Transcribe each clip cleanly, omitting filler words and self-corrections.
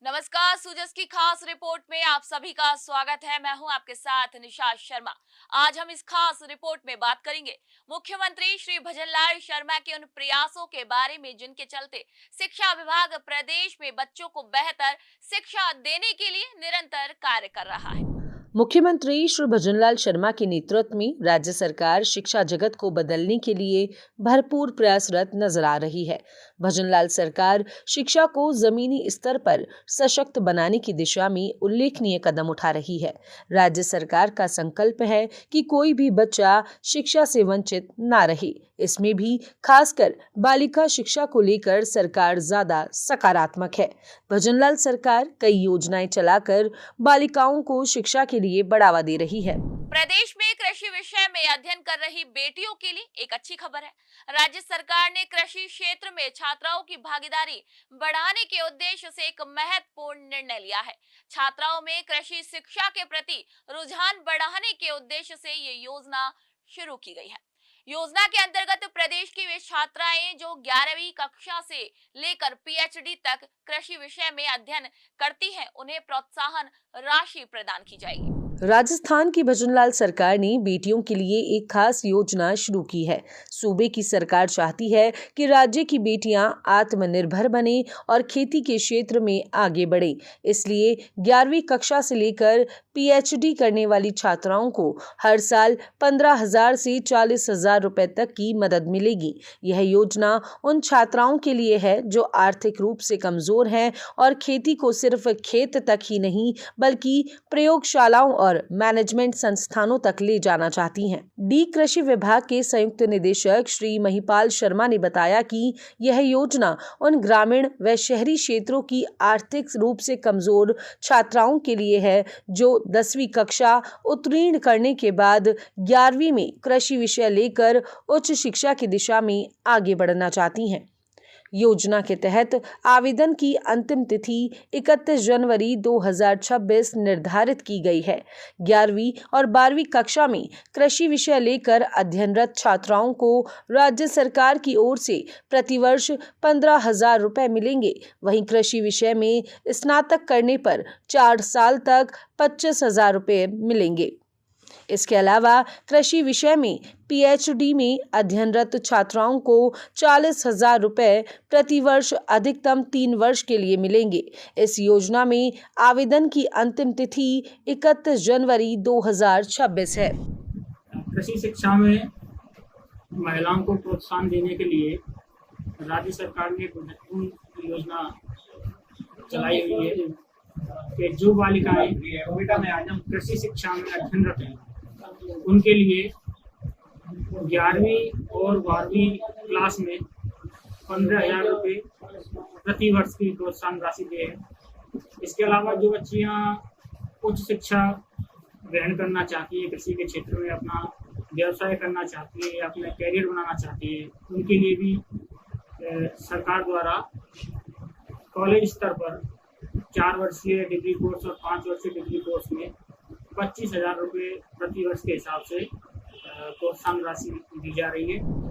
नमस्कार। सूजस की खास रिपोर्ट में आप सभी का स्वागत है। मैं हूं आपके साथ निशा शर्मा। आज हम इस खास रिपोर्ट में बात करेंगे मुख्यमंत्री श्री भजनलाल शर्मा के उन प्रयासों के बारे में जिनके चलते शिक्षा विभाग प्रदेश में बच्चों को बेहतर शिक्षा देने के लिए निरंतर कार्य कर रहा है। मुख्यमंत्री श्री भजनलाल शर्मा के नेतृत्व में राज्य सरकार शिक्षा जगत को बदलने के लिए भरपूर प्रयासरत नजर आ रही है। भजनलाल सरकार शिक्षा को जमीनी स्तर पर सशक्त बनाने की दिशा में उल्लेखनीय कदम उठा रही है। राज्य सरकार का संकल्प है कि कोई भी बच्चा शिक्षा से वंचित ना रहे। इसमें भी खासकर बालिका शिक्षा को लेकर सरकार ज्यादा सकारात्मक है। भजनलाल सरकार कई योजनाएं चलाकर बालिकाओं को शिक्षा के लिए बढ़ावा दे रही है। प्रदेश में कृषि विषय में अध्ययन कर रही बेटियों के लिए एक अच्छी खबर है। राज्य सरकार ने कृषि क्षेत्र में छात्राओं की भागीदारी बढ़ाने के उद्देश्य से एक महत्वपूर्ण निर्णय लिया है। छात्राओं में कृषि शिक्षा के प्रति रुझान बढ़ाने के उद्देश्य से ये योजना शुरू की गई है। योजना के अंतर्गत प्रदेश की वे छात्राएं जो 11वीं कक्षा से लेकर पीएचडी तक कृषि विषय में अध्ययन करती हैं, उन्हें प्रोत्साहन राशि प्रदान की जाएगी। राजस्थान की भजनलाल सरकार ने बेटियों के लिए एक खास योजना शुरू की है। सूबे की सरकार चाहती है कि राज्य की बेटियां आत्मनिर्भर बने और खेती के क्षेत्र में आगे बढ़े। इसलिए 11वीं कक्षा से लेकर पीएचडी करने वाली छात्राओं को हर साल 15,000 से 40,000 रुपए तक की मदद मिलेगी। यह योजना उन छात्राओं के लिए है जो आर्थिक रूप से कमजोर हैं और खेती को सिर्फ खेत तक ही नहीं बल्कि प्रयोगशालाओं और मैनेजमेंट संस्थानों तक ले जाना चाहती हैं। डी कृषि विभाग के संयुक्त निदेशक श्री महिपाल शर्मा ने बताया कि यह योजना उन ग्रामीण व शहरी क्षेत्रों की आर्थिक रूप से कमजोर छात्राओं के लिए है जो 10वीं कक्षा उत्तीर्ण करने के बाद 11वीं में कृषि विषय लेकर उच्च शिक्षा की दिशा में आगे बढ़ना चाहती हैं। योजना के तहत आवेदन की अंतिम तिथि 31 जनवरी 2026 निर्धारित की गई है। 11वीं और 12वीं कक्षा में कृषि विषय लेकर अध्ययनरत छात्राओं को राज्य सरकार की ओर से प्रतिवर्ष 15,000 रुपए मिलेंगे। वहीं कृषि विषय में स्नातक करने पर 4 साल तक 25,000 रुपए मिलेंगे। इसके अलावा कृषि विषय में पीएचडी में अध्ययनरत छात्राओं को 40,000 रुपए प्रतिवर्ष अधिकतम 3 वर्ष के लिए मिलेंगे। इस योजना में आवेदन की अंतिम तिथि 31 जनवरी 2026 है। कृषि शिक्षा में महिलाओं को प्रोत्साहन देने के लिए राज्य सरकार ने एक महत्वपूर्ण योजना चलाई हुई है कि जो बालिकाएं कृषि शिक्षा में अध्ययनरत हैं उनके लिए 11वीं और 12वीं क्लास में 15,000 रुपये प्रति वर्ष की प्रोत्साहन राशि दे है। इसके अलावा जो बच्चियां उच्च शिक्षा ग्रहण करना चाहती है, कृषि के क्षेत्र में अपना व्यवसाय करना चाहती है या अपना कैरियर बनाना चाहती है, उनके लिए भी सरकार द्वारा कॉलेज स्तर पर 4 वर्षीय डिग्री कोर्स और 5 वर्षीय डिग्री कोर्स में 25,000 रुपये प्रति वर्ष के हिसाब से प्रोत्साहन राशि दी जा रही है।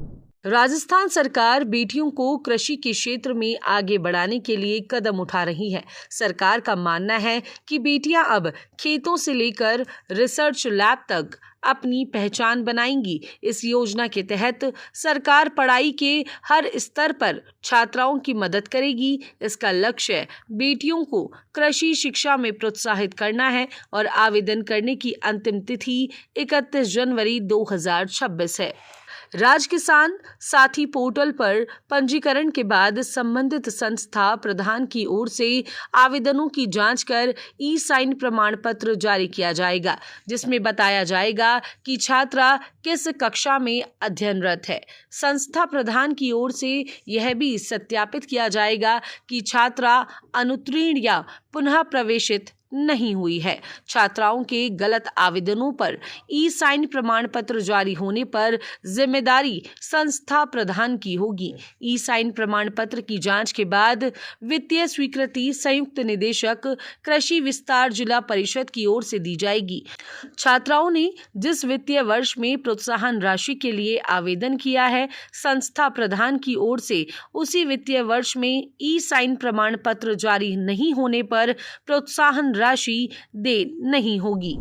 राजस्थान सरकार बेटियों को कृषि के क्षेत्र में आगे बढ़ाने के लिए कदम उठा रही है। सरकार का मानना है कि बेटियां अब खेतों से लेकर रिसर्च लैब तक अपनी पहचान बनाएंगी। इस योजना के तहत सरकार पढ़ाई के हर स्तर पर छात्राओं की मदद करेगी। इसका लक्ष्य बेटियों को कृषि शिक्षा में प्रोत्साहित करना है और आवेदन करने की अंतिम तिथि 31 जनवरी 2026 है। राज किसान साथी पोर्टल पर पंजीकरण के बाद संबंधित संस्था प्रधान की ओर से आवेदनों की जांच कर ई साइन प्रमाण पत्र जारी किया जाएगा, जिसमें बताया जाएगा कि छात्रा किस कक्षा में अध्ययनरत है। संस्था प्रधान की ओर से यह भी सत्यापित किया जाएगा कि छात्रा अनुत्तीर्ण या पुनः प्रवेशित नहीं हुई है। छात्राओं के गलत आवेदनों पर ई साइन प्रमाण पत्र जारी होने पर जिम्मेदारी संस्था प्रधान की होगी। ई साइन प्रमाण पत्र की जांच के बाद वित्तीय स्वीकृति संयुक्त निदेशक कृषि विस्तार जिला परिषद की ओर से दी जाएगी। छात्राओं ने जिस वित्तीय वर्ष में प्रोत्साहन राशि के लिए आवेदन किया है, संस्था प्रधान की ओर से उसी वित्तीय वर्ष में ई साइन प्रमाण पत्र जारी नहीं होने पर पर प्रोत्साहन राशि दे नहीं होगी।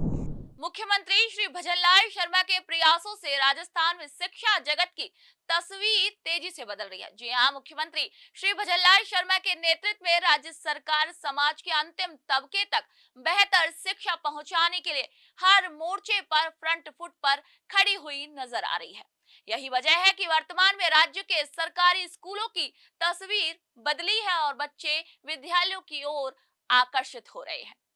मुख्यमंत्री श्री भजनलाल शर्मा के प्रयासों से राजस्थान में शिक्षा जगत की तस्वीर तेजी से बदल रही है। जी हाँ, मुख्यमंत्री श्री भजनलाल शर्मा के नेतृत्व में राज्य सरकार समाज के अंतिम तबके तक बेहतर शिक्षा पहुंचाने के लिए हर मोर्चे पर फ्रंट फुट पर खड़ी हुई नजर आ रही है। यही वजह है कि वर्तमान में राज्य के सरकारी स्कूलों की तस्वीर बदली है और बच्चे विद्यालयों की ओर आकर्षित हो रहे हैं।